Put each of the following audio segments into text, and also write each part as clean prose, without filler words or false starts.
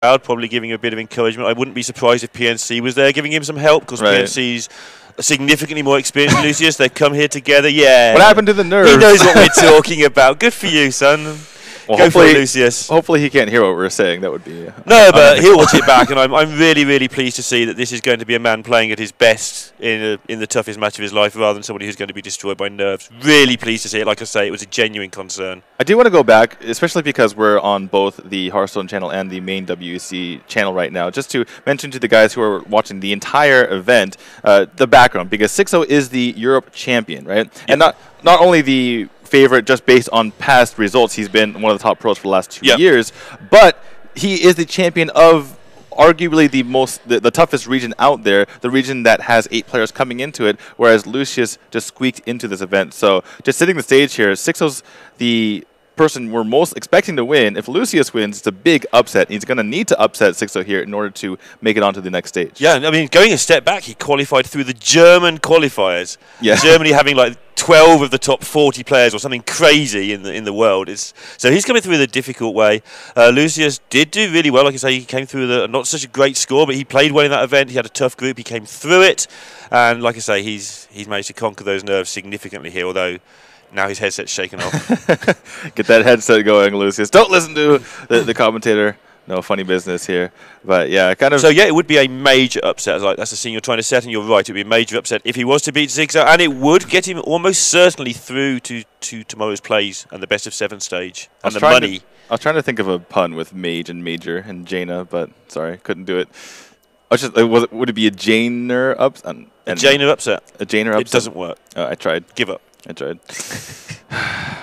crowd, probably giving him a bit of encouragement. I wouldn't be surprised if PNC was there giving him some help, because PNC's significantly more experienced than Lucius. They've come here together. Yeah. What happened to the nerves? He knows what we're talking about. Good for you, son. Well, go for it, Lucius. Hopefully he can't hear what we're saying. That would be... no, but he'll watch it back, and I'm really, really pleased to see that this is going to be a man playing at his best in the toughest match of his life, rather than somebody who's going to be destroyed by nerves. Really pleased to see it. Like I say, it was a genuine concern. I do want to go back, especially because we're on both the Hearthstone channel and the main WESG channel right now, just to mention to the guys who are watching the entire event the background, because Xixo is the Europe champion, right? Yep. And not only the favorite just based on past results, he's been one of the top pros for the last 2 years, but he is the champion of arguably the toughest region out there, the region that has 8 players coming into it, whereas Lucius just squeaked into this event. So just setting the stage here, Xixo's the person we're most expecting to win. If Lucius wins, it's a big upset. He's going to need to upset Xixo here in order to make it onto the next stage. Yeah, I mean, going a step back, he qualified through the German qualifiers. Yeah. Germany having like 12 of the top 40 players or something crazy in the world. So he's coming through the difficult way. Lucius did do really well. Like I say, he came through not such a great score, but he played well in that event. He had a tough group. He came through it. And like I say, he's managed to conquer those nerves significantly here, although now his headset's shaken off. Get that headset going, Lucius. Don't listen to the commentator. No funny business here. But yeah, kind of... So yeah, it would be a major upset. Like, that's the scene you're trying to set, and you're right. It would be a major upset if he was to beat Xixo, and it would get him almost certainly through to tomorrow's plays and the best of 7 stage and the money. I was trying to think of a pun with mage and major and Jaina, but sorry, couldn't do it. Would it be a Jainer upset? A Jainer upset. A Jainer upset. It doesn't work. I tried. Give up. I tried.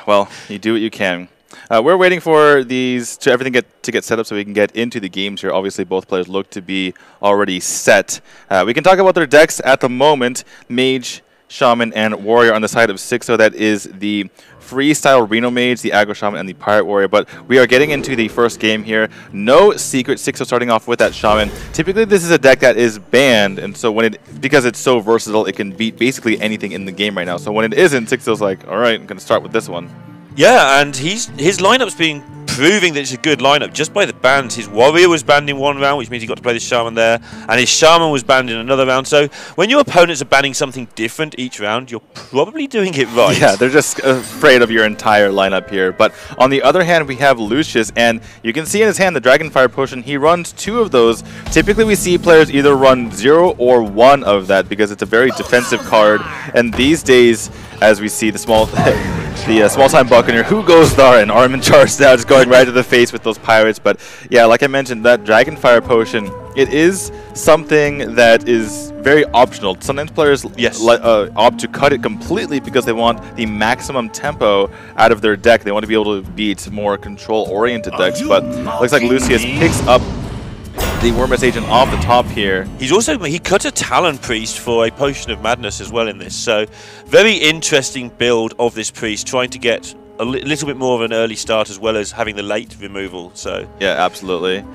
Well, you do what you can. We're waiting for everything to get set up so we can get into the games here. Obviously, both players look to be already set. We can talk about their decks at the moment. Mage, Shaman, and Warrior on the side of Xixo. That is the freestyle Reno Mage, the Aggro Shaman, and the Pirate Warrior. But we are getting into the first game here. No secret. Xixo starting off with that Shaman. Typically, this is a deck that is banned, and so because it's so versatile, it can beat basically anything in the game right now. So when it isn't, Xixo's like, all right, I'm going to start with this one. Yeah, and his lineup's been proving that it's a good lineup just by the bans. His Warrior was banned in one round, which means he got to play the Shaman there, and his Shaman was banned in another round. So when your opponents are banning something different each round, you're probably doing it right. Yeah, they're just afraid of your entire lineup here. But on the other hand, we have Lucius, and you can see in his hand the Dragonfire Potion. He runs 2 of those. Typically, we see players either run 0 or 1 of that because it's a very defensive card. And these days, as we see the small-time Buccaneer, who goes there, and Armin charged out, just going right to the face with those pirates. But yeah, like I mentioned, that Dragonfire Potion, it is something that is very optional. Sometimes players opt to cut it completely because they want the maximum tempo out of their deck. They want to be able to beat more control-oriented decks. But looks like Lucius picks up the Wormus Agent off the top here. He cut a Talon Priest for a Potion of Madness as well in this. So very interesting build of this Priest, trying to get a little bit more of an early start as well as having the late removal. So yeah, absolutely. All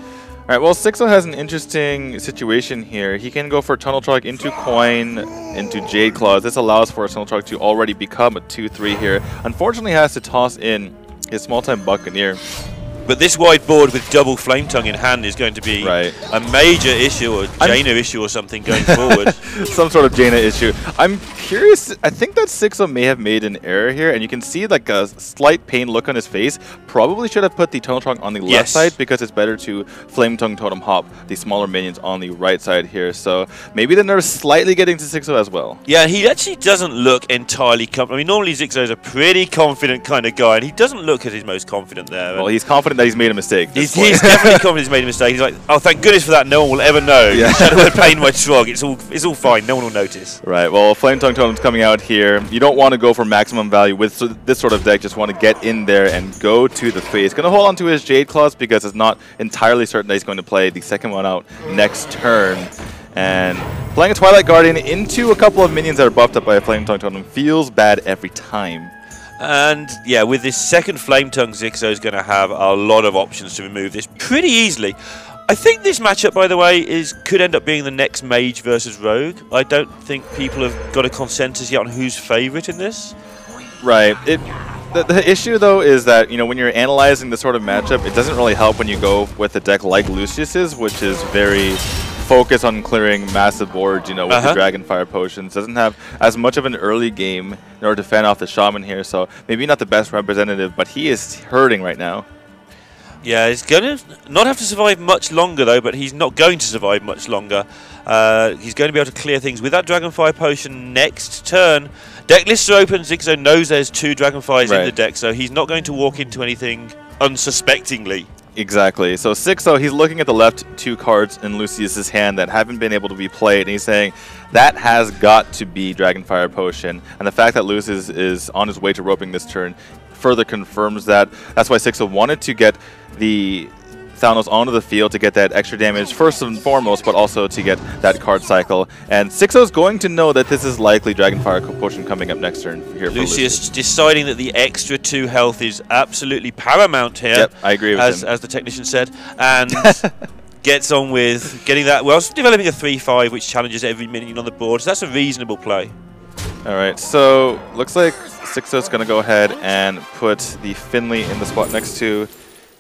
right, well, Xixo has an interesting situation here. He can go for Tunnel Trog into Coin, into Jade Claws. This allows for Tunnel Trog to already become a 2-3 here. Unfortunately, he has to toss in his small-time Buccaneer. But this wide board with double Flame Tongue in hand is going to be a major issue, or Jaina issue or something going forward. Some sort of Jaina issue. I'm curious. I think that Xixo may have made an error here, and you can see like a slight pain look on his face. Probably should have put the Tunnel Trunk on the left side because it's better to Flame Tongue Totem Hop the smaller minions on the right side here. So maybe the nerves slightly getting to Xixo as well. Yeah, he actually doesn't look entirely confident. I mean, normally Xixo is a pretty confident kind of guy, and he doesn't look at his most confident there. Well, he's confident that he's made a mistake. He's definitely confident he's made a mistake. He's like, oh, thank goodness for that. No one will ever know. Yeah. Shadow had pain my Trog. It's all fine. No one will notice. Right. Well, Flame Tongue Totem's coming out here. You don't want to go for maximum value with this sort of deck. Just want to get in there and go to the face. Going to hold on to his Jade Claws because it's not entirely certain that he's going to play the second one out next turn. And playing a Twilight Guardian into a couple of minions that are buffed up by a Flame Tongue Totem feels bad every time. And yeah, with this second Flame Tongue, Xixo is going to have a lot of options to remove this pretty easily. I think this matchup, by the way, could end up being the next Mage versus Rogue. I don't think people have got a consensus yet on who's favourite in this. Right. The issue, though, is that, you know, when you're analyzing this sort of matchup, it doesn't really help when you go with a deck like Lucius's, which is very focused on clearing massive boards, you know, with the Dragonfire Potions. Doesn't have as much of an early game in order to fend off the Shaman here, so maybe not the best representative, but he is hurting right now. Yeah, he's going to not have to survive much longer, though, but he's not going to survive much longer. He's going to be able to clear things with that Dragonfire Potion next turn. Deck lists are open. Xixo knows there's 2 Dragonfires in the deck, so he's not going to walk into anything unsuspectingly. Exactly. So Xixo, he's looking at the left 2 cards in Lucius's hand that haven't been able to be played, and he's saying that has got to be Dragonfire Potion. And the fact that Lucius is on his way to roping this turn further confirms that. That's why Xixo wanted to get the Thanos onto the field to get that extra damage first and foremost, but also to get that card cycle. And Xixo's going to know that this is likely Dragonfire Potion coming up next turn here. Lucius deciding that the extra 2 health is absolutely paramount here. Yep, I agree with him. As the technician said. And gets on with getting that. Well, developing a 3-5, which challenges every minion on the board. So that's a reasonable play. All right, so looks like Xixo's going to go ahead and put the Finley in the spot next to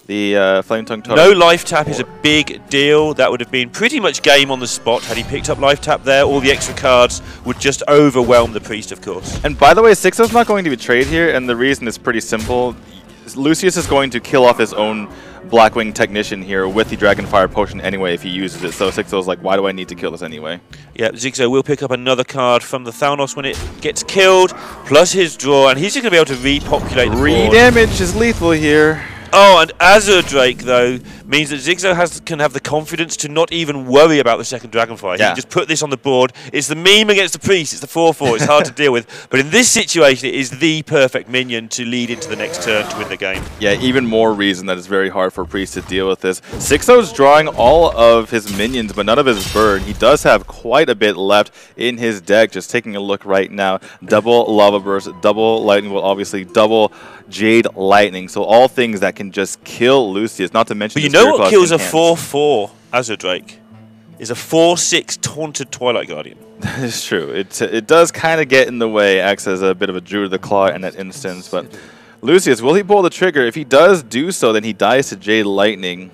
the Flame Tongue Totem. No life tap is a big deal. That would have been pretty much game on the spot. Had he picked up life tap there, all the extra cards would just overwhelm the priest, of course. And by the way, Xixo's not going to be traded here, and the reason is pretty simple. Lucius is going to kill off his own Blackwing Technician here with the Dragonfire Potion anyway if he uses it. So Xixo's like, why do I need to kill this anyway? Yeah, Xixo will pick up another card from the Thanos when it gets killed, plus his draw, and he's just going to be able to repopulate the board. 3 damage is lethal here. Oh, and Azure Drake, though, means that Xixo can have the confidence to not even worry about the second Dragonfire. Yeah. He can just put this on the board. It's the meme against the priest. It's the 4-4. It's hard to deal with. But in this situation, it is the perfect minion to lead into the next turn to win the game. Yeah, even more reason that it's very hard for Priest to deal with this. Xixo's drawing all of his minions, but none of his burn. He does have quite a bit left in his deck. Just taking a look right now. Double Lava Burst, double Lightning Bolt, obviously, double Jade Lightning. So all things that can just kill Lucius, not to mention. But you know what kills a 4-4 Azure Drake? Is a 4-6 Taunted Twilight Guardian. That is true. It does kind of get in the way, acts as a bit of a Druid of the Claw in that instance. But Lucius, will he pull the trigger? If he does do so, then he dies to Jade Lightning.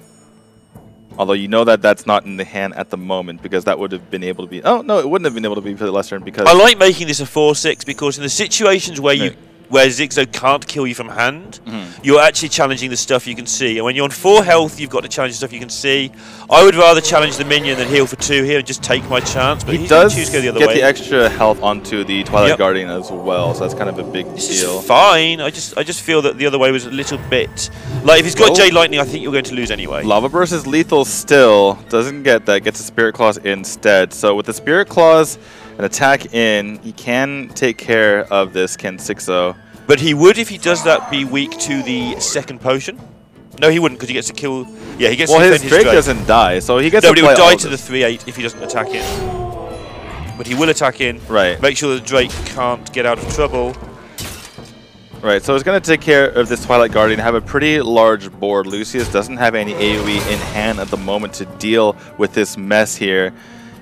Although you know that that's not in the hand at the moment, because that would have been able to be. Oh no, it wouldn't have been able to be for the last turn because. I like making this a 4-6 because in the situations where where Xixo can't kill you from hand, you're actually challenging the stuff you can see. And when you're on 4 health, you've got to challenge the stuff you can see. I would rather challenge the minion than heal for 2 here and just take my chance. But he does choose to go the other get way. the extra health onto the Twilight Guardian as well, so that's kind of a big This deal. is fine. I just feel that the other way was a little bit like if he's got Jade Lightning, I think you're going to lose anyway. Lava Burst is lethal still. Doesn't get that. Gets a Spirit Claws instead. So with the Spirit Claws, an attack in, he can take care of this Ken Xixo. But he would, if he does that, be weak to the second potion. No, he wouldn't, because he gets to kill. Yeah, he gets to defend his Drake doesn't die, so he gets to but play he would die all to the 3-8 if he doesn't attack in. But he will attack in. Right. Make sure the Drake can't get out of trouble. Right, so it's going to take care of this Twilight Guardian, have a pretty large board. Lucius doesn't have any AoE in hand at the moment to deal with this mess here.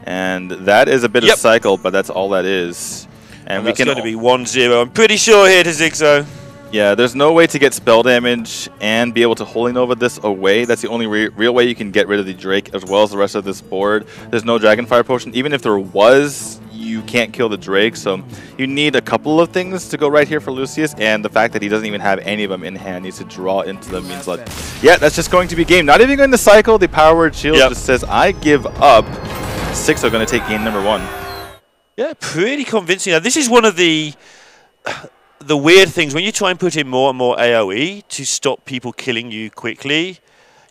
And that is a bit of cycle, but that's all that is. And we that's can going to be 1-0. I'm pretty sure here to Xixo. Yeah, there's no way to get spell damage and be able to Holy Nova this away. That's the only real way you can get rid of the Drake as well as the rest of this board. There's no Dragonfire Potion. Even if there was, you can't kill the Drake. So you need a couple of things to go right here for Lucius. And the fact that he doesn't even have any of them in hand, needs to draw into them, means like, yeah, that's just going to be game. Not even going to cycle. The Power Word Shield just says, I give up. Xixo going to take game number 1. Yeah, pretty convincing. Now, this is one of the weird things. When you try and put in more and more AoE to stop people killing you quickly,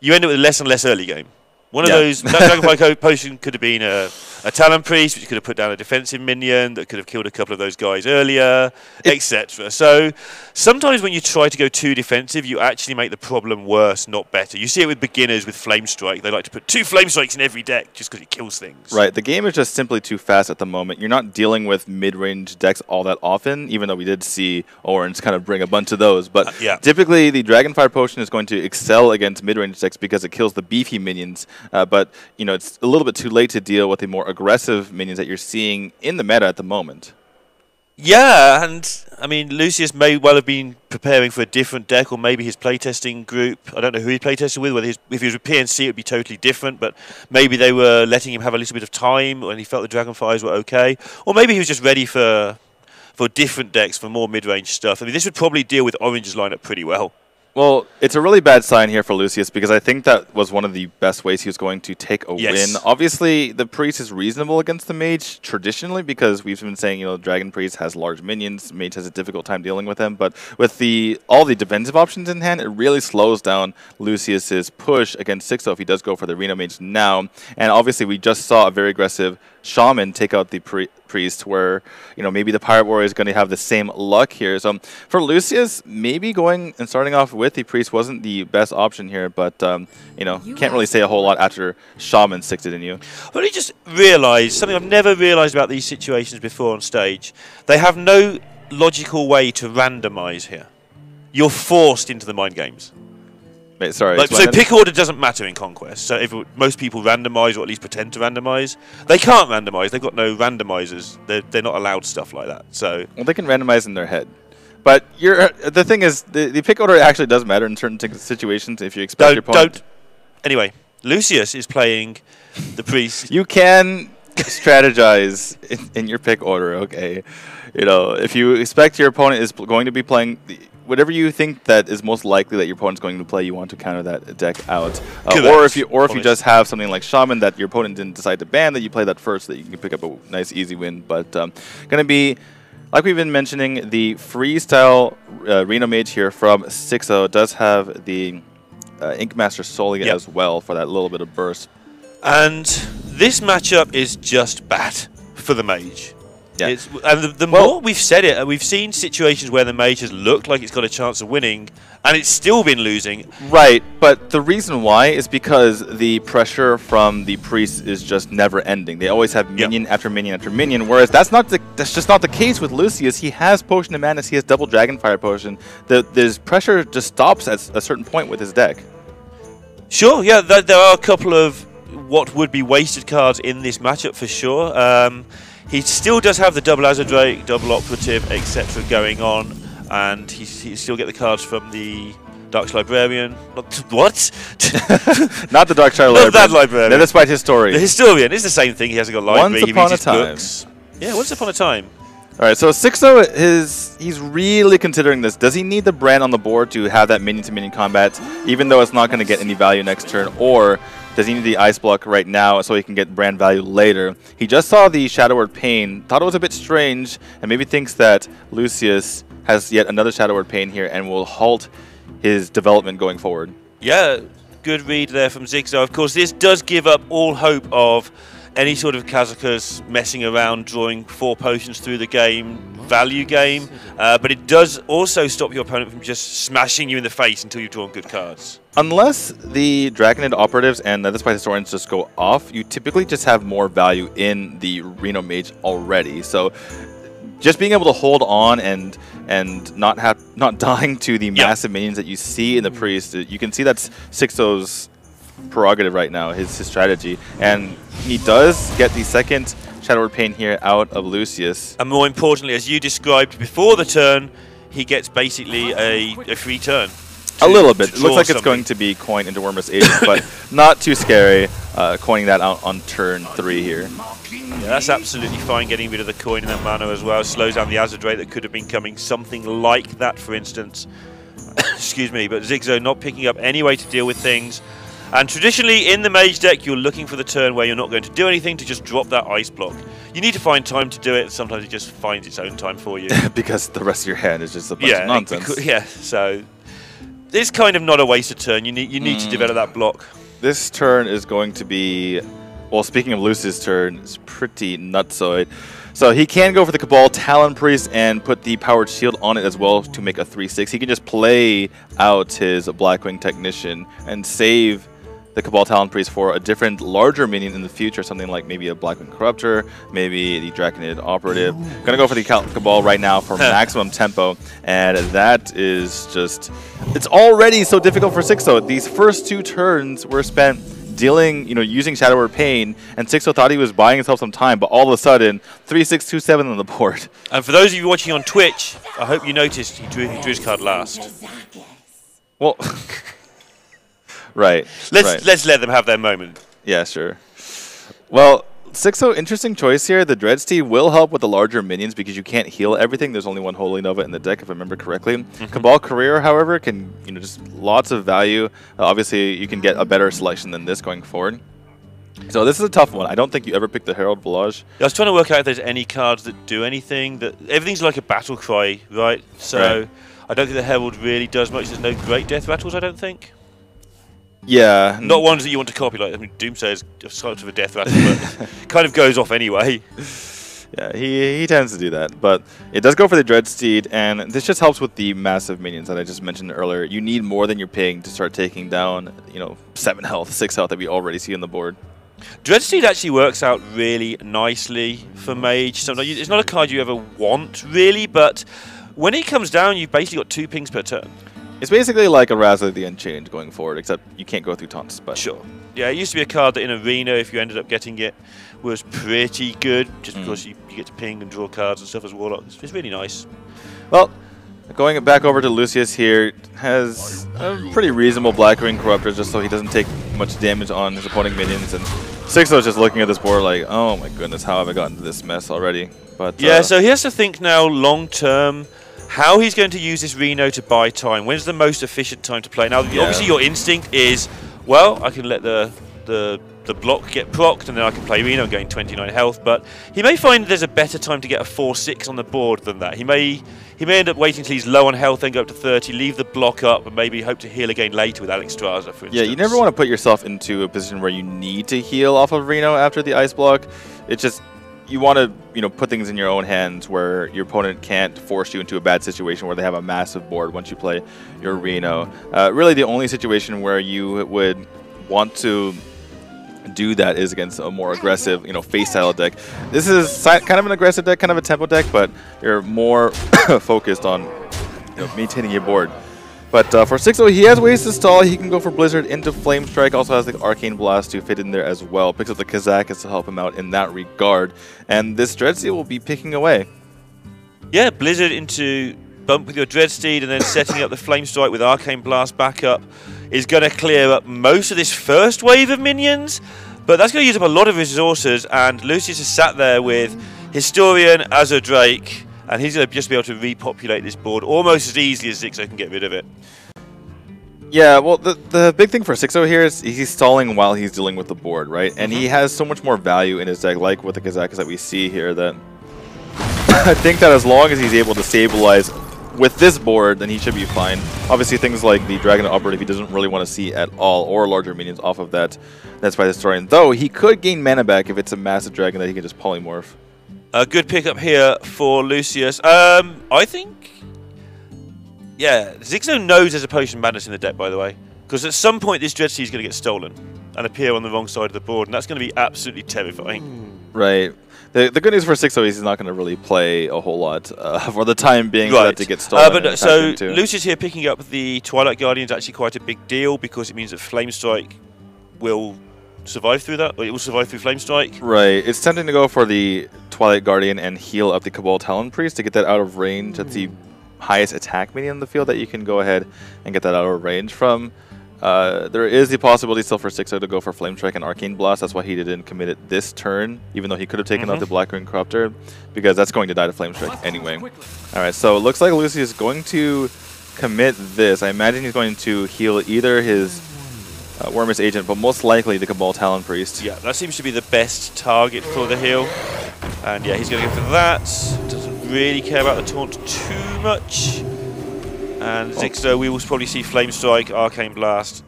you end up with less and less early game. One of those, that Dragonfire Potion could have been a Talon Priest, which could have put down a defensive minion that could have killed a couple of those guys earlier, etc. So sometimes when you try to go too defensive, you actually make the problem worse, not better. You see it with beginners with Flame Strike. They like to put 2 Flame Strikes in every deck just because it kills things. Right, the game is just simply too fast at the moment. You're not dealing with mid-range decks all that often, even though we did see Orange kind of bring a bunch of those. But typically, the Dragonfire Potion is going to excel against mid-range decks because it kills the beefy minions. But you know, it's a little bit too late to deal with the more aggressive minions that you're seeing in the meta at the moment. Yeah, and I mean, Lucius may well have been preparing for a different deck, or maybe his playtesting group. I don't know who he playtested with. Whether if he was with PNC, it would be totally different. But maybe they were letting him have a little bit of time, and he felt the Dragonfires were okay. Or maybe he was just ready for different decks, for more mid-range stuff. I mean, this would probably deal with Orange's lineup pretty well. Well, it's a really bad sign here for Lucius because I think that was one of the best ways he was going to take a win. Obviously, the Priest is reasonable against the Mage traditionally because we've been saying, Dragon Priest has large minions. Mage has a difficult time dealing with them. But with all the defensive options in hand, it really slows down Lucius's push against Xixo if he does go for the Reno Mage now. And obviously, we just saw a very aggressive Shaman take out the Priest where, maybe the Pirate Warrior is going to have the same luck here. So for Lucius, maybe going and starting off with the Priest wasn't the best option here, but, can't really say a whole lot after Shaman sticks it in you. But I just realised something I've never realised about these situations before on stage. They have no logical way to randomise here. You're forced into the mind games. Wait, sorry. So pick order doesn't matter in Conquest. So if most people randomise, or at least pretend to randomise, they can't randomise. They've got no randomisers. They're not allowed stuff like that. So they can randomise in their head. But the thing is, the pick order actually does matter in certain situations if you expect your opponent. Anyway, Lucius is playing the Priest. You can strategize in your pick order, okay? If you expect your opponent is going to be playing whatever you think that is most likely that your opponent's going to play, you want to counter that deck out. Or if you just have something like Shaman that your opponent didn't decide to ban, that you play that first, that you can pick up a nice easy win. But going to be, like we've been mentioning, the freestyle Reno Mage here from Xixo does have the Ink Master Solia as well for that little bit of burst. And this matchup is just bad for the Mage. Yeah. And the more we've said it, and we've seen situations where the Mage has looked like it's got a chance of winning, and it's still been losing. Right, but the reason why is because the pressure from the Priest is just never ending. They always have minion after minion after minion, whereas that's just not the case with Lucius. He has Potion of Madness, he has double Dragonfire Potion. This pressure just stops at a certain point with his deck. Sure, yeah, there are a couple of what would be wasted cards in this matchup for sure. He still does have the double Azure, double Operative, etc. going on, and he still get the cards from the Dark Librarian. What? Not the Dark Librarian. Not that Librarian. Despite his story. The Historian is the same thing. He hasn't got library. Once upon a time. Books. Yeah, once upon a time. All right, so Xixo he's really considering this. Does he need the brand on the board to have that minion-to-minion combat, even though it's not going to get any value next turn, or does he need the Ice Block right now so he can get brand value later? He just saw the Shadow Word Pain, thought it was a bit strange, and maybe thinks that Lucius has yet another Shadow Word Pain here and will halt his development going forward. Yeah, good read there from Xixo. Of course, this does give up all hope of any sort of Kazakus messing around, drawing 4 potions through the game, value game, but it does also stop your opponent from just smashing you in the face until you've drawn good cards. Unless the Dragonid Operatives and the Spy Historians just go off, you typically just have more value in the Reno Mage already. So just being able to hold on and not dying to the massive minions that you see in the Priest, you can see that's Xixo's prerogative right now, his strategy, and he does get the second Shadow Word Pain here out of Lucius. And more importantly, as you described before the turn, he gets basically a free turn. A little bit. It looks like it's going to be coin into Wormless Agent, but not too scary, coining that out on turn 3 here. Yeah, that's absolutely fine, getting rid of the coin in that mana as well. Slows down the Azure that could have been coming, something like that, for instance. Excuse me, but Xixo not picking up any way to deal with things. And traditionally, in the Mage deck, you're looking for the turn where you're not going to do anything to just drop that Ice Block. You need to find time to do it. Sometimes it just finds its own time for you. Because the rest of your hand is just a bunch of nonsense. Yeah, so it's kind of not a wasted turn. You need to develop that block. This turn is going to be, well, speaking of Lucius' turn, it's pretty nutsoid. So he can go for the Cabal Talon Priest and put the Powered Shield on it as well to make a 3/6. He can just play out his Blackwing Technician and save the Cabal Talon Priest for a different, larger minion in the future, something like maybe a Blackwing Corruptor, maybe the Draconid Operative. Gonna go for the Cabal right now for maximum tempo, and that is just, it's already so difficult for Xixo. These first 2 turns were spent dealing, using Shadow Word Pain, and Xixo thought he was buying himself some time, but all of a sudden, 3-6-2-7 on the board. And for those of you watching on Twitch, I hope you noticed he drew his card last. Well, right. Let's let them have their moment. Yeah, sure. Well, Xixo, interesting choice here. The Dread Steed will help with the larger minions because you can't heal everything. There's only one Holy Nova in the deck, if I remember correctly. Cabal Career, however, can just lots of value. Obviously, you can get a better selection than this going forward. So this is a tough one. I don't think you ever pick the Herald Volage. I was trying to work out if there's any cards that do anything. Everything's like a battle cry, right? So I don't think the Herald really does much. There's no great death rattles, I don't think. Yeah. Not ones that you want to copy. Like, I mean, Doomsayer is sort of a death rattle, but kind of goes off anyway. Yeah, he tends to do that. But it does go for the Dread Steed, and this just helps with the massive minions that I just mentioned earlier. You need more than you're paying to start taking down, 7 health, 6 health that we already see on the board. Dread Steed actually works out really nicely for Mage. Sometimes it's not a card you ever want, really, but when it comes down, you've basically got 2 pings per turn. It's basically like a Razzler the Unchained going forward, except you can't go through taunts. But sure. Yeah, it used to be a card that in Arena, if you ended up getting it, was pretty good, just because you get to ping and draw cards and stuff as Warlock. It's really nice. Well, going back over to Lucius here, has a pretty reasonable Black Ring Corruptor just so he doesn't take much damage on his opponent minions. And Xixo's just looking at this board like, oh my goodness, how have I gotten into this mess already? But yeah, so he has to think now long term how he's going to use this Reno to buy time. When's the most efficient time to play? Now, obviously your instinct is, well, I can let the block get procced and then I can play Reno and gain 29 health, but he may find there's a better time to get a 4-6 on the board than that. He may end up waiting until he's low on health, then go up to 30, leave the block up, and maybe hope to heal again later with Alex Straza, for instance. Yeah, you never want to put yourself into a position where you need to heal off of Reno after the ice block. It's just, you want to, put things in your own hands where your opponent can't force you into a bad situation where they have a massive board once you play your Reno. Really, the only situation where you would want to do that is against a more aggressive, face style deck. This is kind of an aggressive deck, kind of a tempo deck, but you're more focused on, maintaining your board. But for Xixo, he has ways to stall. He can go for Blizzard into Flame Strike. Also has the Arcane Blast to fit in there as well. Picks up the Kazakus to help him out in that regard. And this Dreadsteed will be picking away. Yeah, Blizzard into bump with your Dreadsteed and then setting up the Flame Strike with Arcane Blast backup is going to clear up most of this first wave of minions. But that's going to use up a lot of resources. And Lucius has sat there with Historian, Azure Drake, and he's going to just be able to repopulate this board almost as easily as Xixo can get rid of it. Yeah, well, the big thing for Xixo here is he's stalling while he's dealing with the board, right? And he has so much more value in his deck, like with the Kazakus that we see here, that I think that as long as he's able to stabilize with this board, then he should be fine. Obviously, things like the Dragon Operative he doesn't really want to see at all, or larger minions off of that. That's by the Historian. Though, he could gain mana back if it's a massive dragon that he can just polymorph. A good pickup here for Lucius. I think, yeah, Xixo knows there's a Potion Madness in the deck, by the way, because at some point this Dreadsteed is going to get stolen and appear on the wrong side of the board, and that's going to be absolutely terrifying. Right. The good news for Xixo is he's not going to really play a whole lot for the time being for that to get stolen. So Lucius here picking up the Twilight Guardian is actually quite a big deal because it means that Flame Strike will survive through that, or it will survive through Flame Strike. Right. It's tempting to go for the Twilight Guardian and heal up the Cabal Talon Priest to get that out of range. That's the highest attack minion in the field that you can go ahead and get that out of range from. There is the possibility still for Xixo to go for Flame Strike and Arcane Blast. That's why he didn't commit it this turn, even though he could have taken out the Black Ring Corruptor, because that's going to die to Flame Strike anyway. Alright, so it looks like Lucius is going to commit this. I imagine he's going to heal either his Wormus Agent, but most likely the Cabal Talon Priest. Yeah, that seems to be the best target for the heal. And yeah, he's going to go for that. Doesn't really care about the taunt too much. And Xixo, we will probably see Flame Strike, Arcane Blast.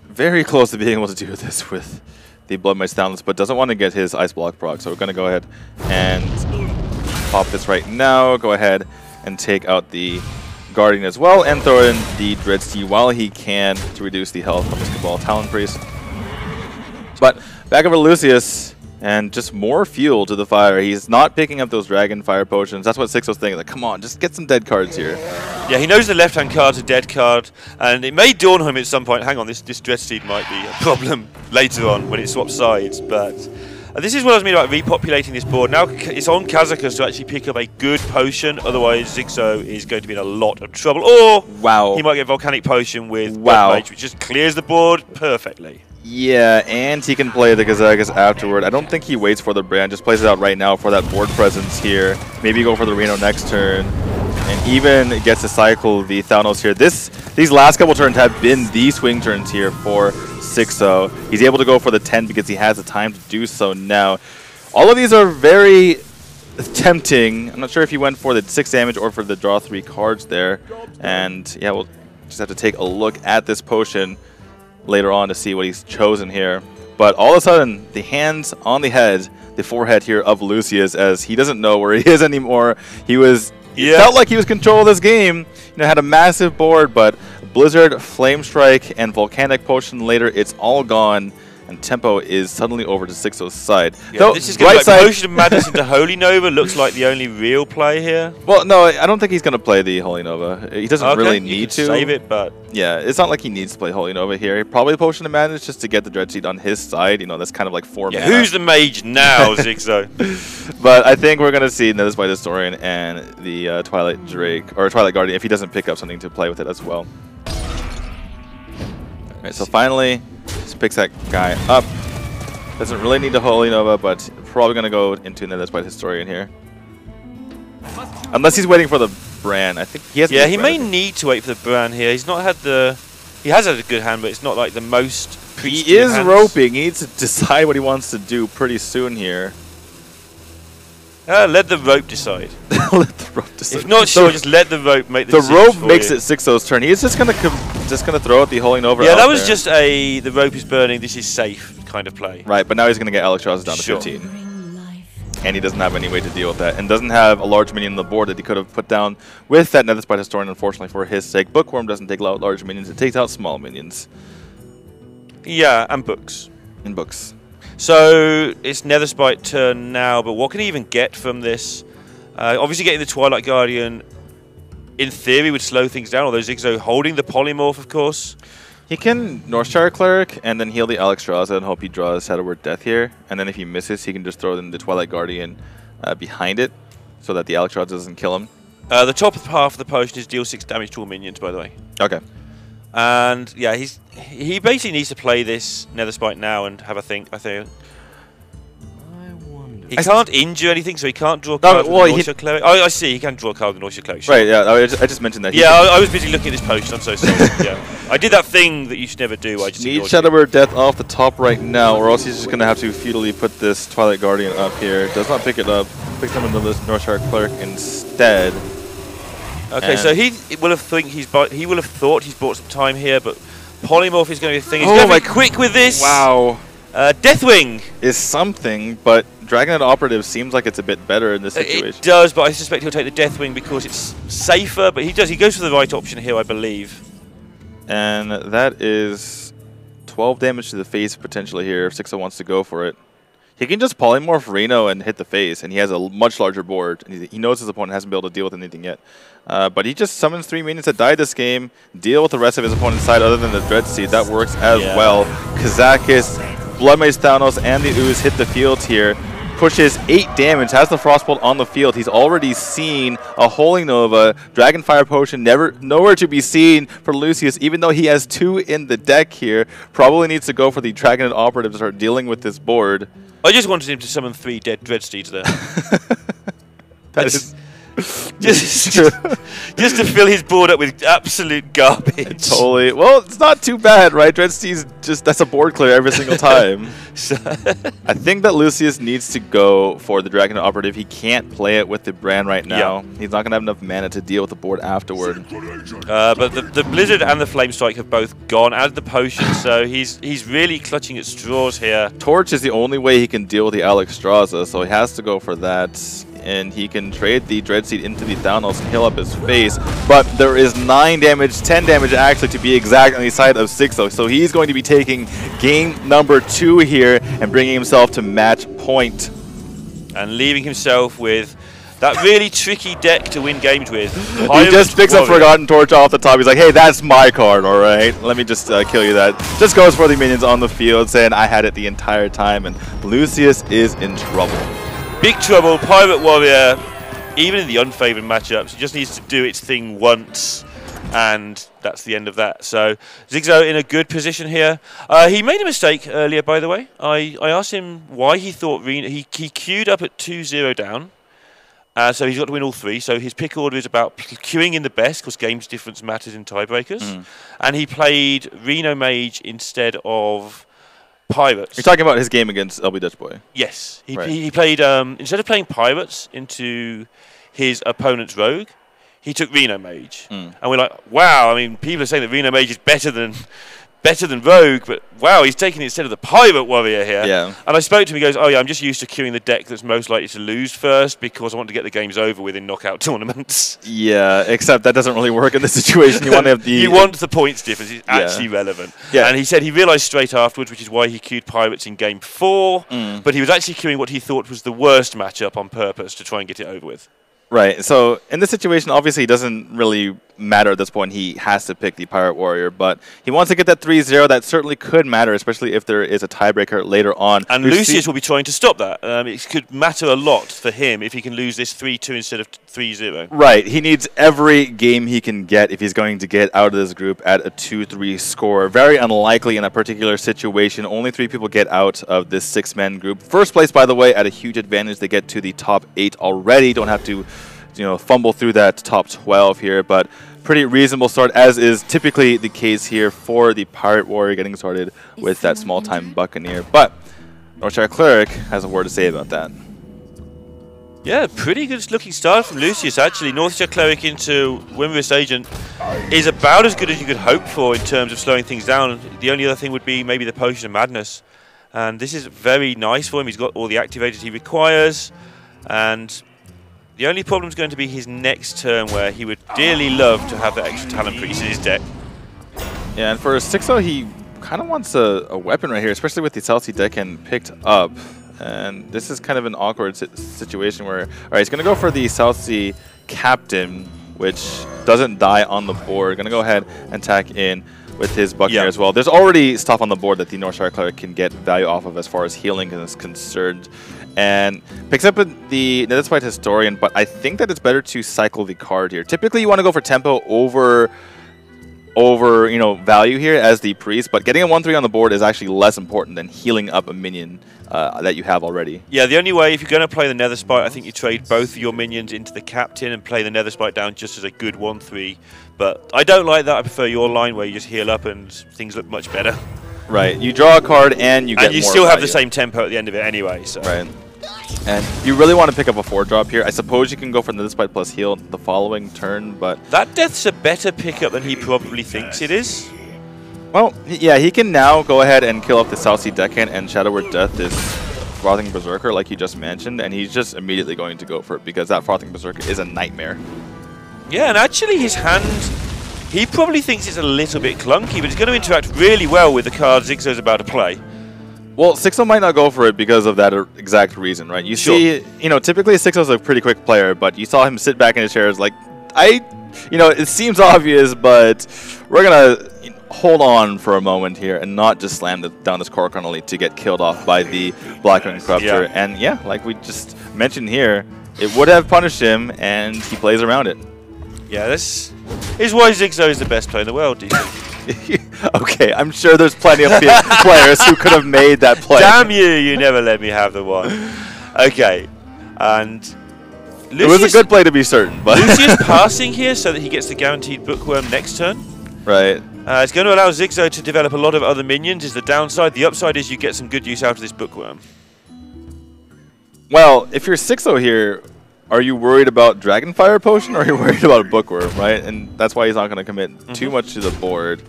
Very close to being able to do this with the Blood Mage Talons, but doesn't want to get his Ice Block proc. So we're going to go ahead and pop this right now. Go ahead and take out the Guardian as well, and throw in the Dreadsteed while he can to reduce the health from his Cabal Talon Priest. But back over to Lucius. And just more fuel to the fire. He's not picking up those Dragon Fire potions. That's what Xixo's thinking. Like, come on, just get some dead cards here. Yeah, he knows the left-hand card's a dead card, and it may dawn on him at some point, hang on, this Dread Seed might be a problem later on when it swaps sides, but this is what I was meaning about repopulating this board. Now it's on Kazakus to actually pick up a good potion, otherwise Xixo is going to be in a lot of trouble. Or he might get Volcanic Potion with Blood Mage, which just clears the board perfectly. Yeah, and he can play the Kazakus afterward. I don't think he waits for the brand, just plays it out right now for that board presence here. Maybe go for the Reno next turn. And even gets to cycle the Thanos here. These last couple turns have been the swing turns here for Xixo. He's able to go for the 10 because he has the time to do so now. All of these are very tempting. I'm not sure if he went for the 6 damage or for the draw 3 cards there. And yeah, we'll just have to take a look at this potion later on to see what he's chosen here. But all of a sudden, the hands on the head, the forehead here of Lucius, as he doesn't know where he is anymore. It felt like he was control of this game. Had a massive board, but Blizzard, Flame Strike, and Volcanic Potion later, it's all gone. And tempo is suddenly over to Xixo's side. Yeah, this is going to be like Potion of Madness into Holy Nova. Looks like the only real play here. Well, no, I don't think he's going to play the Holy Nova. He doesn't really need to. Save it, but yeah, it's not like he needs to play Holy Nova here. Probably Potion of Madness just to get the Dread Seed on his side. That's kind of like 4 mana. Who's the mage now, Xixo? But I think we're going to see Netherspite Historian and the Twilight Drake, or Twilight Guardian, if he doesn't pick up something to play with it as well. Alright, so finally, just picks that guy up. Doesn't really need the Holy Nova, but probably going to go into Netherspite Historian here. Unless he's waiting for the Bran. I think he has. Yeah, he may need to wait for the Bran here. He's not had the. He has had a good hand, but it's not like the most. He is roping. He needs to decide what he wants to do pretty soon here. Let the rope decide. Let the rope decide. If not sure, just let the rope make the decision. The rope makes it Xixo's turn. He's just gonna throw out the Holy Nova. Yeah, that was just the rope is burning. This is safe kind of play. Right, but now he's gonna get Alexstrasza down to 15, and he doesn't have any way to deal with that, and doesn't have a large minion on the board that he could have put down with that Netherspite Historian. Unfortunately for his sake, Bookworm doesn't take out large minions; it takes out small minions. Yeah, and books. And books. So it's Netherspite turn now, but what can he even get from this? Obviously getting the Twilight Guardian, in theory, would slow things down, although Xixo holding the Polymorph, of course. He can Northshire Cleric and then heal the Alexstrasza and hope he draws Shadow Word Death here. And then if he misses, he can just throw in the Twilight Guardian behind it so that the Alexstrasza doesn't kill him. The top half of the potion is deal 6 damage to all minions, by the way. Okay. And yeah, he basically needs to play this Netherspite now and have a think, I think. He can't injure anything, so he can't draw a card with the Northshire Cleric. Oh, I see, he can draw a card with the Northshire Cleric. Sure. Right, yeah, I just mentioned that. Yeah, I was busy looking at this potion, I'm so sorry. Yeah, I did that thing that you should never do. I just need Shadow Word Death off the top right now, or else he's just going to have to futilely put this Twilight Guardian up here. Does not pick it up, picks up another Northshire Cleric instead. Okay, so he will have thought he's bought some time here, but Polymorph is going to be a thing. He's going to be quick with this. Wow. Deathwing is something, but Dragonet Operative seems like it's a bit better in this situation. It does, but I suspect he'll take the Deathwing because it's safer, but he goes for the right option here, I believe. And that is 12 damage to the face potentially here if Xixo wants to go for it. He can just Polymorph Reno and hit the face, and he has a much larger board. And he knows his opponent hasn't been able to deal with anything yet. But he just summons 3 minions that died this game, deal with the rest of his opponent's side other than the Dread Seed. That works as well. Kazakus, Blood Mage Thanos, and the Ooze hit the field here. Pushes 8 damage, has the Frostbolt on the field. He's already seen a Holy Nova. Dragonfire Potion nowhere to be seen for Lucius, even though he has 2 in the deck here. Probably needs to go for the Dragonet Operative to start dealing with this board. I just wanted him to summon 3 dead Dread Steeds there. That's just to fill his board up with absolute garbage. Totally. Well, it's not too bad, right? Dread Steeds that's a board clear every single time. I think that Lucius needs to go for the Dragonet Operative. He can't play it with the Bran right now. Yeah. He's not going to have enough mana to deal with the board afterward. But the Blizzard and the Flame Strike have both gone out of the potion, so he's really clutching at straws here. Torch is the only way he can deal with the Alexstrasza, so he has to go for that. and he can trade the Dread Seed into the Thanos and heal up his face. But there is 9 damage, 10 damage actually to be exact on the side of Xixo. So he's going to be taking game number 2 here and bringing himself to match point. And leaving himself with that really tricky deck to win games with. He just picks up Forgotten Torch off the top. He's like, hey, that's my card, all right? Let me just kill you that. Just goes for the minions on the field, saying I had it the entire time, and Lucius is in trouble. Big trouble. Pirate Warrior, even in the unfavored matchups, it just needs to do its thing once, and that's the end of that. So Xixo in a good position here. He made a mistake earlier, by the way. I asked him why he thought Reno. He queued up at 2-0 down. So he's got to win all 3. So his pick order is about queuing in the best, because games difference matters in tiebreakers. And he played Reno Mage instead of Pirates. You're talking about his game against LB Dutch Boy? Yes. He played, instead of playing Pirates into his opponent's Rogue, he took Reno Mage. And we're like, wow, I mean, people are saying that Reno Mage is better than Rogue, but wow, he's taking it instead of the Pirate Warrior here. Yeah. And I spoke to him, he goes, oh yeah, I'm just used to queuing the deck that's most likely to lose first because I want to get the games over with in knockout tournaments. Yeah, except that doesn't really work in this situation. You want to have the... You want the points difference. It's actually relevant. Yeah. And he said he realised straight afterwards, which is why he queued Pirates in game 4, but he was actually queuing what he thought was the worst matchup on purpose to try and get it over with. Right, so in this situation, obviously it doesn't really matter at this point. He has to pick the Pirate Warrior, but he wants to get that 3-0. That certainly could matter, especially if there is a tiebreaker later on. And Lucius will be trying to stop that. It could matter a lot for him if he can lose this 3-2 instead of 3-0. Right, he needs every game he can get if he's going to get out of this group at a 2-3 score. Very unlikely in a particular situation. Only 3 people get out of this 6-man group. First place, by the way, at a huge advantage. They get to the top 8 already. Don't have to fumble through that top 12 here, but pretty reasonable start, as is typically the case here for the Pirate Warrior getting started with that small-time Buccaneer. But Northshire Cleric has a word to say about that. Yeah, pretty good looking start from Lucius, actually. Northshire Cleric into Windrush Agent is about as good as you could hope for in terms of slowing things down. The only other thing would be maybe the Potion of Madness. And this is very nice for him. He's got all the activators he requires, and the only problem is going to be his next turn, where he would dearly love to have that extra Talon Priest in his deck. Yeah, and for Xixo, he kind of wants a weapon right here, especially with the South Sea deckhand picked up. And this is kind of an awkward situation where, all right, he's going to go for the South Sea Captain, which doesn't die on the board. Going to go ahead and tack in with his Buccaneer as well. There's already stuff on the board that the Northshire Cleric can get value off of as far as healing is concerned. And picks up the Netherspite Historian, but I think that it's better to cycle the card here. Typically, you want to go for tempo over value here as the priest, but getting a 1-3 on the board is actually less important than healing up a minion that you have already. Yeah, the only way, if you're going to play the Netherspite, I think you trade both your minions into the Captain and play the Netherspite down just as a good 1-3. But I don't like that. I prefer your line where you just heal up and things look much better. Right, you draw a card and you get more and you still have the same tempo at the end of it anyway. So. Right. And you really want to pick up a 4-drop here. I suppose you can go for the Netherspite plus heal the following turn, but... That death's a better pickup than he probably thinks it is. Well, yeah, he can now go ahead and kill off the South Sea Deckhand and Shadow Word Death is Frothing Berserker, like you just mentioned, and he's just immediately going to go for it because that Frothing Berserker is a nightmare. Yeah, and actually his hand... He probably thinks it's a little bit clunky, but it's going to interact really well with the card Xixo's about to play. Well, Xixo might not go for it because of that exact reason, right? You see, typically Xixo's a pretty quick player, but you saw him sit back in his chair. Like, it seems obvious, but we're going to hold on for a moment here and not just slam down this Korokon Elite to get killed off by the Blackwing Corruptor. Yeah. And yeah, like we just mentioned here, it would have punished him, and he plays around it. Yeah, this is why Xixo is the best player in the world, do you think? Okay, I'm sure there's plenty of players who could have made that play. Damn you, you never let me have the one. Okay, and Lucius, it was a good play to be certain. But Lucius passing here so that he gets the guaranteed Bookworm next turn. Right. It's going to allow Xixo to develop a lot of other minions is the downside. The upside is you get some good use out of this Bookworm. Well, if you're Xixo here, are you worried about Dragonfire Potion or are you worried about a Bookworm, right? And that's why he's not going to commit too much to the board.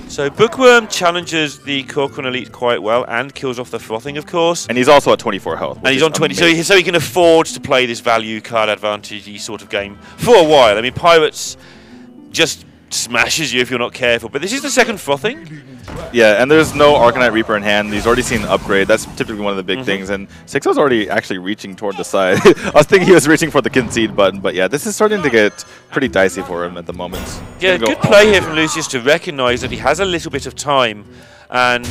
So Bookworm challenges the Corcoran Elite quite well and kills off the Frothing, of course. And he's also at 24 health. And he's on 20, so he can afford to play this value card advantage sort of game for a while. I mean, Pirates just smashes you if you're not careful. But this is the second Frothing. Yeah, and there's no Arcanite Reaper in hand. He's already seen an upgrade. That's typically one of the big things. And Xixo's already actually reaching toward the side. I was thinking he was reaching for the concede button, but yeah, this is starting to get pretty dicey for him at the moment. Yeah, good play here from Lucius to recognize that he has a little bit of time, and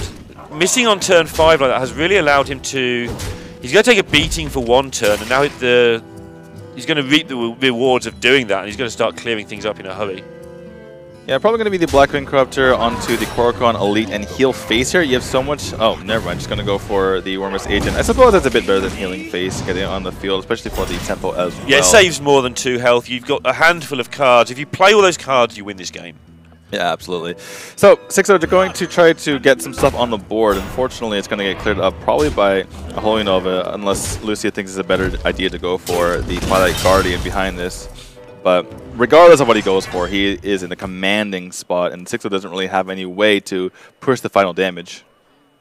missing on turn 5 like that has really allowed him to... He's going to take a beating for one turn, and now he's going to reap the rewards of doing that, and he's going to start clearing things up in a hurry. Yeah, probably going to be the Blackwing Corruptor onto the Corcoran Elite and heal face here. You have so much... Oh, never mind. Just going to go for the Wormus Agent. I suppose that's a bit better than healing face, getting on the field, especially for the tempo as well. Yeah, it saves more than 2 health. You've got a handful of cards. If you play all those cards, you win this game. Yeah, absolutely. So, Xixo, they're going to try to get some stuff on the board. Unfortunately, it's going to get cleared up probably by a Holy Nova, unless Lucia thinks it's a better idea to go for the Twilight Guardian behind this. But regardless of what he goes for, he is in a commanding spot, and Xixo doesn't really have any way to push the final damage.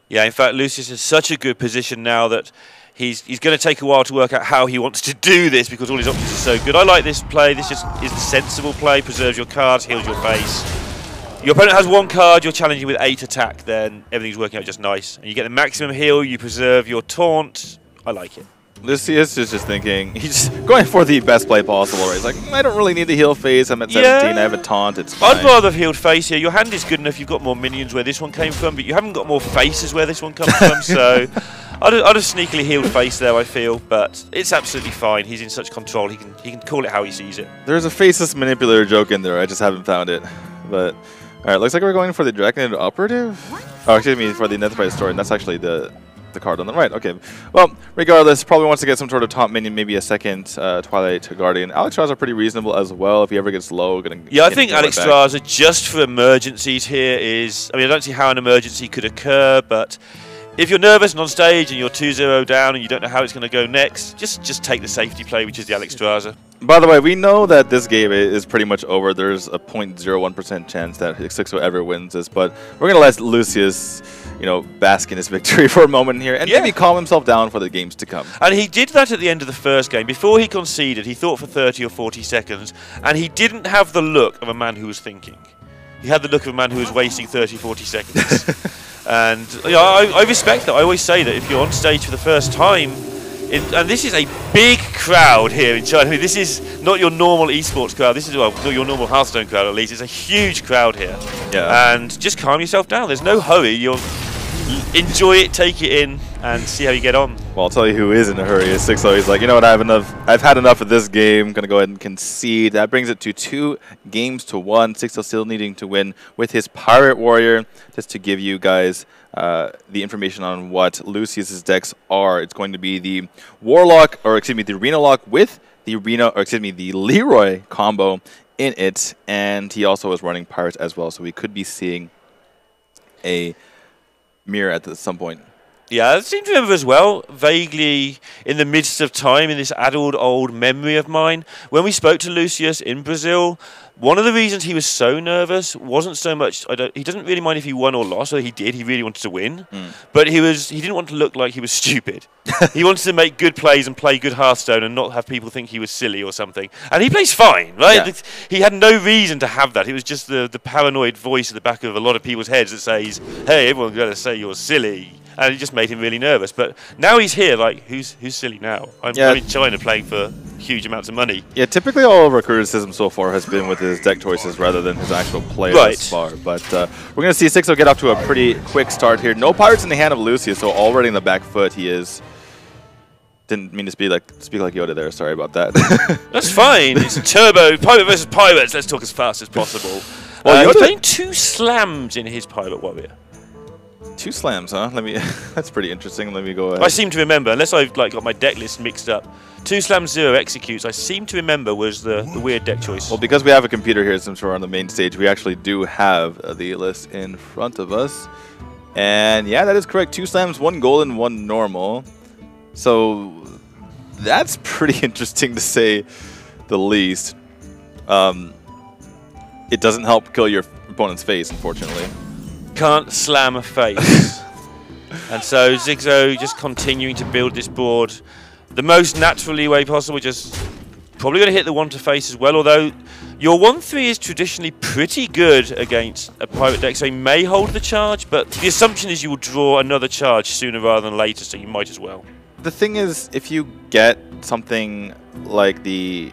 Yeah, in fact, Lucius is such a good position now that he's going to take a while to work out how he wants to do this because all his options are so good. I like this play. This just is the sensible play. Preserves your cards, heals your face. Your opponent has 1 card, you're challenging with 8 attack, then everything's working out just nice. And you get the maximum heal, you preserve your taunt. I like it. Lucius is just thinking, he's just going for the best play possible, right? He's like, I don't really need to heal face, I'm at 17, I have a taunt, it's fine. I'd rather have healed face here. Your hand is good enough, you've got more minions where this one came from, but you haven't got more faces where this one comes from, so I'd have sneakily healed face there, I feel, but it's absolutely fine. He's in such control, he can call it how he sees it. There's a faceless manipulator joke in there, I just haven't found it. But, alright, looks like we're going for the Draconid Operative? Oh, excuse me, for the Netherite Story, and that's actually the card on the right. Okay. Well, regardless, probably wants to get some sort of top minion, maybe a second Twilight Guardian. Alexstrasza are pretty reasonable as well. If he ever gets low, yeah, I think Alexstrasza just for emergencies here is... I mean, I don't see how an emergency could occur, but if you're nervous and on stage and you're 2-0 down and you don't know how it's going to go next, just take the safety play, which is the Alexstrasza. By the way, we know that this game is pretty much over. There's a 0.01% chance that Xixo ever wins this, but we're going to let Lucius, you know, bask in his victory for a moment here and maybe calm himself down for the games to come. And he did that at the end of the first game. Before he conceded, he thought for 30 or 40 seconds, and he didn't have the look of a man who was thinking. He had the look of a man who was wasting 30, 40 seconds. And you know, I respect that. I always say that if you're on stage for the first time, and this is a big crowd here in China. I mean, this is not your normal esports crowd. This is, well, not your normal Hearthstone crowd at least. It's a huge crowd here. Yeah. And just calm yourself down. There's no hurry. You'll enjoy it, take it in, and see how you get on. Well, I'll tell you who is in a hurry is Xixo. He's like, you know what, I've had enough of this game. I'm going to go ahead and concede. That brings it to 2 games to 1. Xixo still needing to win with his Pirate Warrior. Just to give you guys the information on what Lucius's decks are. It's going to be the Warlock, or excuse me, the Arena Lock with the the Leroy combo in it. And he also is running Pirates as well, so we could be seeing a mirror at some point. Yeah, I seem to remember as well, vaguely in the midst of time, in this addled old memory of mine, when we spoke to Lucius in Brazil, one of the reasons he was so nervous wasn't so much, he doesn't really mind if he won or lost, or he did, he really wanted to win, but he didn't want to look like he was stupid. He wanted to make good plays and play good Hearthstone and not have people think he was silly or something. And he plays fine, right? Yeah. He had no reason to have that. It was just the paranoid voice at the back of a lot of people's heads that says, hey, everyone's going to say you're silly. And it just made him really nervous. But now he's here, like, who's silly now? I'm in China playing for huge amounts of money. Yeah, typically all of our criticism so far has been with his deck choices rather than his actual play thus far. But we're going to see Xixo get off to a pretty quick start here. No Pirates in the hand of Lucius, so already in the back foot he is. Didn't mean to speak like Yoda there. Sorry about that. That's fine. It's Turbo Pirate versus Pirates. Let's talk as fast as possible. Well, he's playing 2 slams in his Pirate Warrior. 2 slams, huh? That's pretty interesting. Let me go ahead. I seem to remember, unless I've got my deck list mixed up, 2 slams, 0 executes. I seem to remember was the weird deck choice. Well, because we have a computer here since we're on the main stage, we actually do have the list in front of us. And yeah, that is correct. 2 slams, 1 golden, 1 normal. So that's pretty interesting to say the least. It doesn't help kill your opponent's face, unfortunately. can't slam a face. And so Xixo just continuing to build this board the most naturally way possible, just probably going to hit the 1 to face as well, although your 1-3 is traditionally pretty good against a pirate deck, so he may hold the charge, but the assumption is you will draw another charge sooner rather than later, so you might as well. The thing is, if you get something like the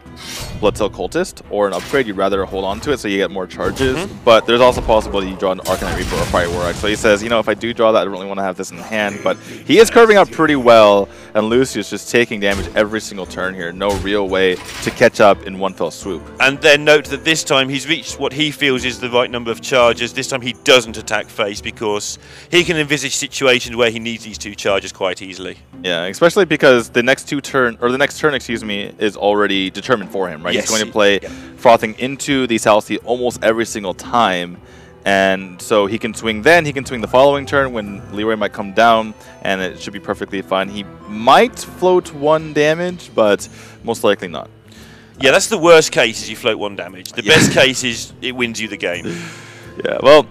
Bloodsail Cultist or an upgrade, you'd rather hold on to it so you get more charges. But there's also a possibility you draw an Arcanite Reaper or Fire Warlock. So he says, you know, if I do draw that, I don't really want to have this in hand. But he is curving out pretty well, and Lucius just taking damage every single turn here. No real way to catch up in one fell swoop. And then note that this time he's reached what he feels is the right number of charges. This time he doesn't attack face because he can envisage situations where he needs these 2 charges quite easily. Yeah, especially because the next turn, excuse me, is already determined for him, right? Yes. He's going to play Frothing into the Southsea almost every single time, and so he can swing then, he can swing the following turn when Leroy might come down, and it should be perfectly fine. He might float 1 damage, but most likely not. Yeah, that's the worst case, is you float 1 damage. The best case is it wins you the game. Yeah, well,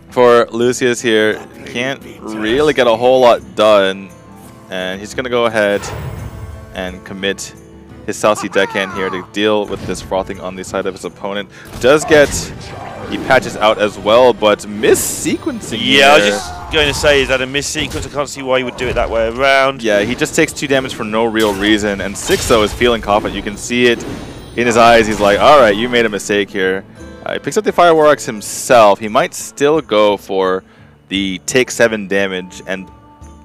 for Lucius here, can't really get a whole lot done, and he's going to go ahead and commit his Southsea deckhand here to deal with this Frothing on the side of his opponent. Does get, he patches out as well, but missequencing here. I was just going to say, is that a missequence? I can't see why you would do it that way around. Yeah, he just takes 2 damage for no real reason, and Xixo is feeling confident. You can see it in his eyes. He's like, all right, you made a mistake here. He picks up the Fire Warlocks himself. He might still go for the take 7 damage and,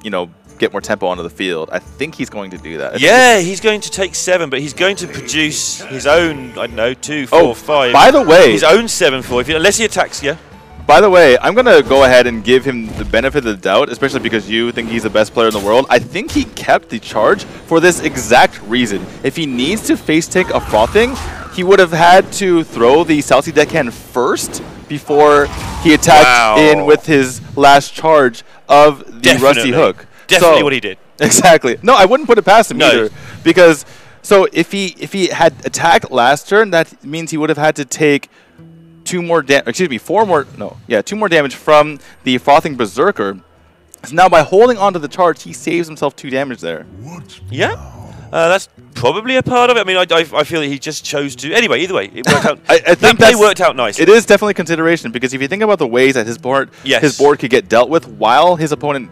you know, get more tempo onto the field. I think he's going to do that. Yeah, he's going to take 7, but he's going to produce his own, I don't know, 2, 4, 5. By the way, his own 7-4, unless he attacks you. By the way, I'm going to go ahead and give him the benefit of the doubt, especially because you think he's the best player in the world. I think he kept the charge for this exact reason. If he needs to face take a Frothing, he would have had to throw the Southsea deckhand first before he attacked in with his last charge of the Rusty Hook. Definitely what he did. Exactly. No, I wouldn't put it past him either, because if he had attacked last turn, that means he would have had to take 2 more damage. Excuse me, 4 more. No, yeah, 2 more damage from the Frothing Berserker. So now by holding onto the charge, he saves himself 2 damage there. Yeah. That's probably a part of it. I mean, I feel that he just chose to. Anyway, either way, it worked out. I think that worked out nicely. It is definitely consideration, because if you think about the ways that his board could get dealt with while his opponent,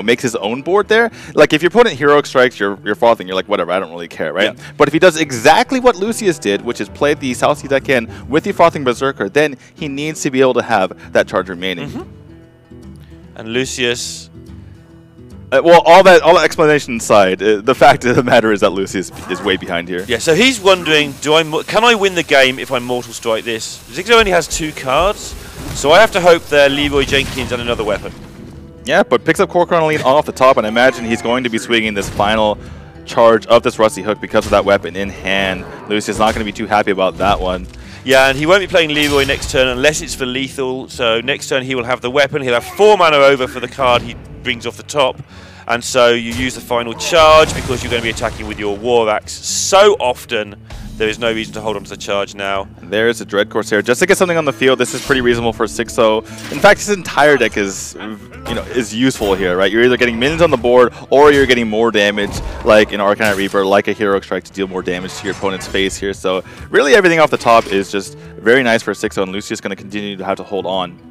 makes his own board there. Like if your opponent heroic strikes your Frothing, you're like, whatever, I don't really care, right? Yeah. But if he does exactly what Lucius did, which is play the Southsea deckhand with the Frothing Berserker, then he needs to be able to have that charge remaining. And Lucius. Well, all that explanation aside, the fact of the matter is that Lucius is way behind here. Yeah, so he's wondering, can I win the game if I Mortal Strike this? Xixo only has 2 cards, so I have to hope they're Leroy Jenkins and another weapon. Yeah, but picks up Core Chronoline off the top, and I imagine he's going to be swinging this final charge of this Rusty Hook because of that weapon in hand. Lucius is not going to be too happy about that one. Yeah, and he won't be playing Leroy next turn unless it's for lethal, so next turn he will have the weapon. He'll have 4 mana over for the card he brings off the top, and so you use the final charge because you're going to be attacking with your War Axe so often. There is no reason to hold on to the charge now. There's a Dread Corsair just to get something on the field. This is pretty reasonable for Xixo. In fact, his entire deck is useful here, right? You're either getting minions on the board or you're getting more damage, like an Arcanite Reaper, like a Heroic Strike to deal more damage to your opponent's face here. So really everything off the top is just very nice for Xixo, and Lucius is going to continue to have to hold on.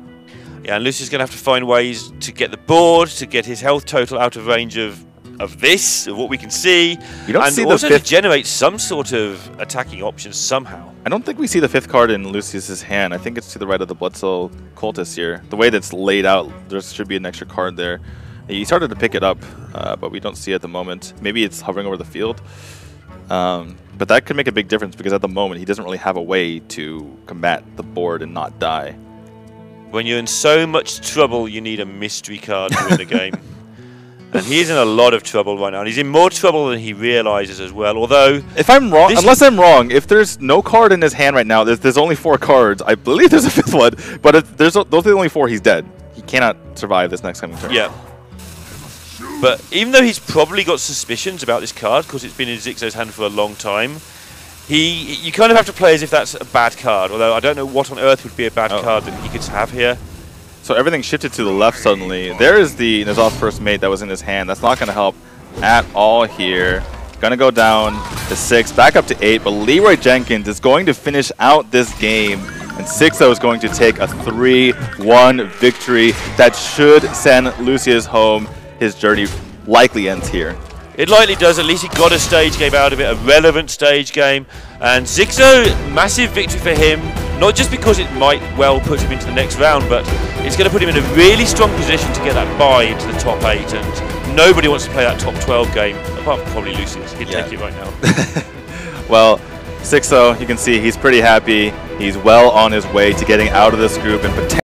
Yeah, and Lucius is going to have to find ways to get the board, to get his health total out of range of what we can see, you don't see and also the to generate some sort of attacking options somehow. I don't think we see the 5th card in Lucius's hand. I think it's to the right of the Bloodsail Cultist here. The way that's laid out, there should be an extra card there. He started to pick it up, but we don't see it at the moment. Maybe it's hovering over the field. But that could make a big difference, because at the moment he doesn't really have a way to combat the board and not die. When you're in so much trouble, you need a mystery card to win the game. And he's in a lot of trouble right now. And he's in more trouble than he realizes as well. Although, if I'm wrong, unless I'm wrong, if there's no card in his hand right now, there's only 4 cards. I believe there's a 5th one, but if those are the only 4, he's dead. He cannot survive this next coming turn. Yeah. But even though he's probably got suspicions about this card, because it's been in Xixo's hand for a long time, you kind of have to play as if that's a bad card. Although I don't know what on earth would be a bad card that he could have here. So everything shifted to the left suddenly. There is the Nizal's first mate that was in his hand. That's not going to help at all here. Going to go down to 6, back up to 8, but Leroy Jenkins is going to finish out this game. And Xixo is going to take a 3-1 victory that should send Lucius home. His journey likely ends here. It likely does. At least he got a stage game out of it, a relevant stage game. And Xixo, massive victory for him. Not just because it might well put him into the next round, but it's going to put him in a really strong position to get that bye into the top 8. And nobody wants to play that top 12 game, apart from probably Lucius. He'd take it right now. Well, Xixo, you can see he's pretty happy. He's well on his way to getting out of this group and potentially